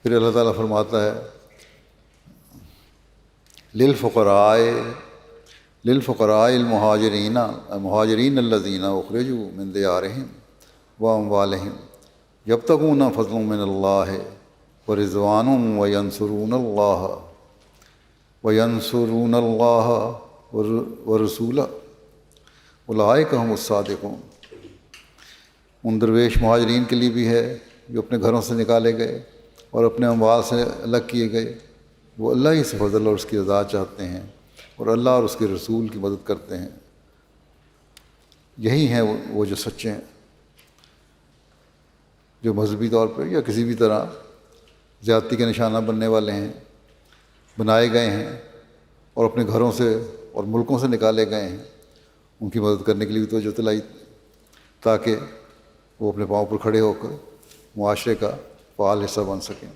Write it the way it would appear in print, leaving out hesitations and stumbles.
پھر اللہ تعالیٰ فرماتا ہے للفقراء المہاجرین الذین اخرجوا من دیارہم واموالہم یبتغون فضلا من اللہ ورضوان وینصرون اللہ ورسولہ اولئک هم الصادقون۔ ان درویش مہاجرین کے لیے بھی ہے جو اپنے گھروں سے نکالے گئے اور اپنے اموال سے الگ کیے گئے، وہ اللہ ہی سے فضل اور اس کی رضا چاہتے ہیں اور اللہ اور اس کے رسول کی مدد کرتے ہیں، یہی ہیں وہ جو سچے ہیں، جو مذہبی طور پہ یا کسی بھی طرح زیادتی کے نشانہ بننے والے ہیں، بنائے گئے ہیں اور اپنے گھروں سے اور ملکوں سے نکالے گئے ہیں، ان کی مدد کرنے کے لیے بھی توجہ دلائی تاکہ وہ اپنے پاؤں پر کھڑے ہو کر معاشرے کا فعال حصہ بن سکیں۔